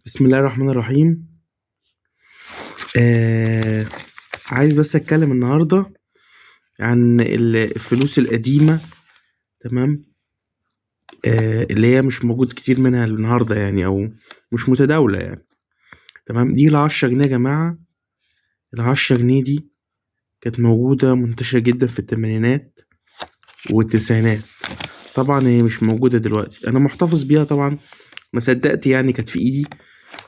بسم الله الرحمن الرحيم. آه عايز بس اتكلم النهارده عن الفلوس القديمة. تمام. اللي هي مش موجود كتير منها النهارده يعني، او مش متداولة يعني. تمام. دي ال10 جنيه يا جماعة. ال10 جنيه دي كانت موجودة منتشرة جدا في الثمانينات والتسعينات. طبعا هي مش موجودة دلوقتي، انا محتفظ بيها طبعا. ما صدقت يعني كانت في ايدي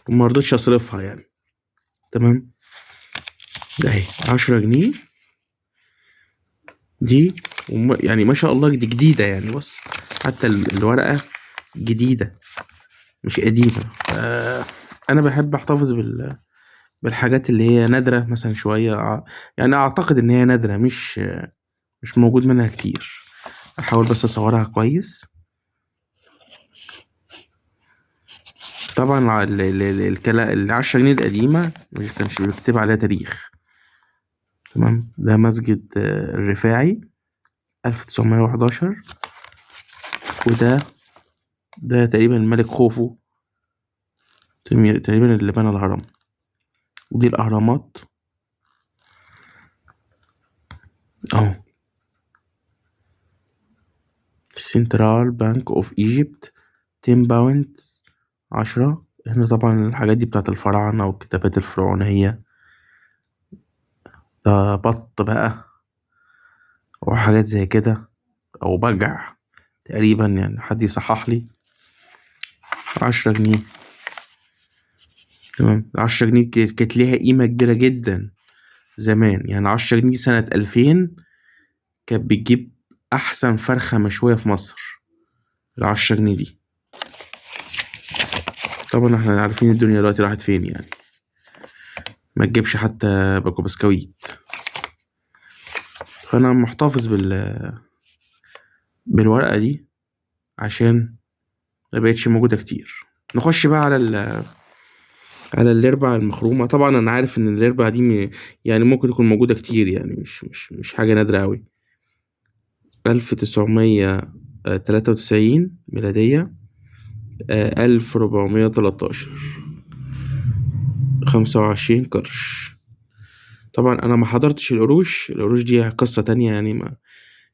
وما رضيتش اصرفها يعني. تمام. ده اهي 10 جنيه دي. يعني ما شاء الله دي جديدة يعني. بص، حتى الورقة جديدة مش قديمة. أنا بحب أحتفظ بالحاجات اللي هي نادرة مثلا شوية. يعني أعتقد إن هي نادرة، مش موجود منها كتير. أحاول بس أصورها كويس. طبعا ال10 جنيه القديمة مش كانش بيكتب عليها تاريخ. تمام. ده مسجد الرفاعي 1911. وده تقريبا الملك خوفو، تقريبا اللي بنى الهرم. ودي الأهرامات أهو. سنترال بانك اوف ايجيبت 10 باوند 10. هنا طبعا الحاجات دي بتاعت الفراعنة والكتابات الفرعونية. ده بط بقى وحاجات زي كده، أو بجع تقريبا يعني. حد يصحح لي. 10 جنيه. تمام. 10 جنيه كانت ليها قيمة كبيرة جدا زمان يعني. 10 جنيه سنة 2000 كانت بتجيب أحسن فرخة مشوية في مصر. 10 جنيه دي. طبعا احنا عارفين الدنيا دلوقتي راحت فين يعني. ما تجيبش حتى باكو بسكويت. فانا محتفظ بالورقه دي عشان ما بقتش موجوده كتير. نخش بقى على الاربع المخرومه. طبعا انا عارف ان الاربع دي يعني ممكن تكون موجوده كتير يعني، مش حاجه نادره قوي. 1993 ميلاديه. 1413. 25 قرش. طبعا انا ما حضرتش القروش دي قصه تانية يعني. ما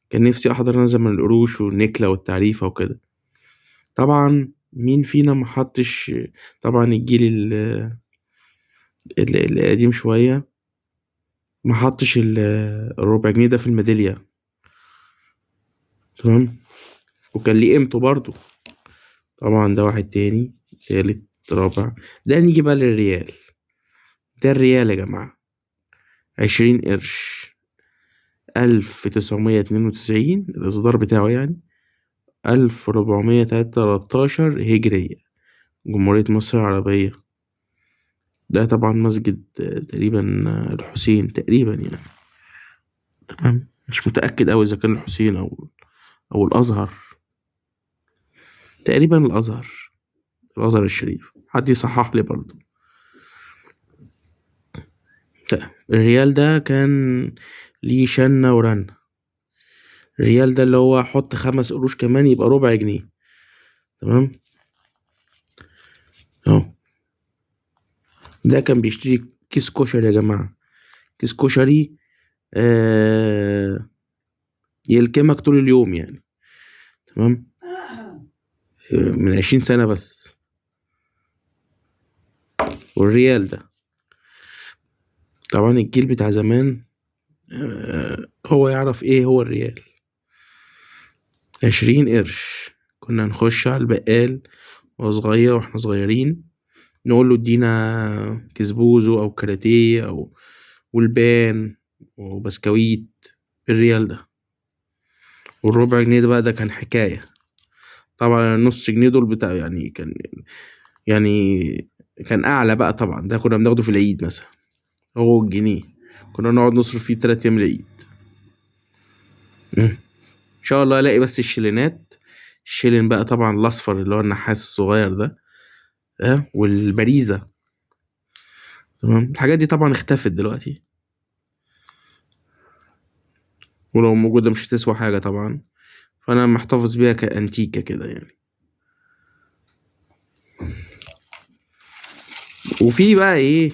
كان نفسي احضر انا زمن القروش والنكله والتعريفه وكده. طبعا مين فينا ما حطش. طبعا الجيل القديم شويه ما حطش الربع جنيه ده في الميداليه. تمام. وكان ليه قيمته برضو. طبعا ده واحد تاني، تالت، رابع. ده نيجي بقى للريال. ده الريال يا جماعة. 20 قرش. 1992 الإصدار بتاعه يعني. 1413 هجرية. جمهورية مصر العربية. ده طبعا مسجد تقريبا الحسين تقريبا يعني. تمام. مش متأكد أوي إذا كان الحسين أو الأزهر. تقريبا الأزهر الشريف. حد يصحح لي برضو. الريال ده كان ليه شنة ورنة. الريال ده اللي هو حط 5 قروش كمان يبقى ربع جنيه. تمام. اهو. ده كان بيشتري كيس كشري يا جماعة. كيس كشري يلكمك طول اليوم يعني. تمام. من 20 سنة بس. والريال ده طبعا الجيل بتاع زمان هو يعرف ايه هو الريال. 20 قرش. كنا نخش على البقال واحنا صغيرين، نقول له ادينا كسبوزو او كاراتيه او ولبان وبسكويت بالريال ده. والربع جنيه ده بقى ده كان حكاية. طبعا النص جنيه دول بتاع يعني كان أعلى بقى. طبعا ده كنا بناخده في العيد مثلا. هو الجنيه كنا نقعد نصرف فيه 3 أيام العيد. إن شاء الله ألاقي بس الشيلينات. الشيلين بقى طبعا الأصفر اللي هو النحاس الصغير ده. والبريزة. تمام. الحاجات دي طبعا اختفت دلوقتي، ولو موجودة مش هتسوى حاجة طبعا. فأنا محتفظ بيها كأنتيكة كده يعني. وفي بقى ايه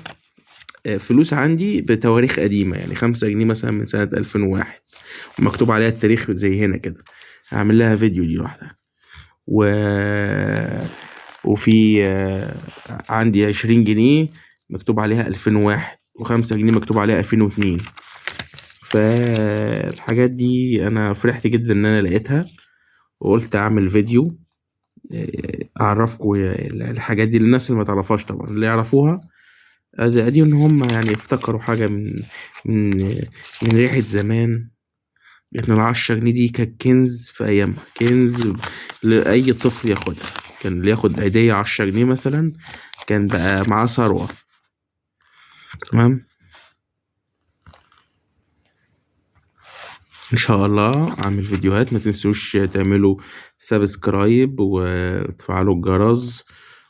فلوس عندي بتواريخ قديمة، يعني 5 جنيه مثلا من سنة 2001 ومكتوب عليها التاريخ زي هنا كده. هعمل لها فيديو دي لوحدها. و... وفي عندي 20 جنيه مكتوب عليها 2001 و5 جنيه مكتوب عليها 2002. فالحاجات دي أنا فرحت جدا إن أنا لقيتها، وقلت أعمل فيديو أعرفكم الحاجات دي للناس اللي ما تعرفهاش. طبعا اللي يعرفوها ادي ان هم يعني افتكروا حاجة من من ريحة زمان. ان ال10 جنيه دي كانت كنز في ايامها، كنز لأي طفل ياخدها. كان اللي ياخد هدية 10 جنيه مثلا كان بقى معاه ثروة. تمام. ان شاء الله اعمل فيديوهات، ما تنسوش تعملوا سبسكرايب وتفعلوا الجرس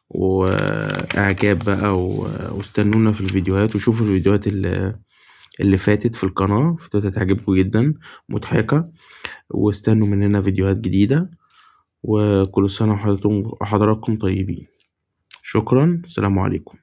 واعجاب بقى واستنونا في الفيديوهات، وشوفوا الفيديوهات اللي فاتت في القناة، فيديوهات هتعجبكم جدا مضحكة. واستنوا مننا فيديوهات جديدة، وكل سنة وحضراتكم طيبين. شكرا، السلام عليكم.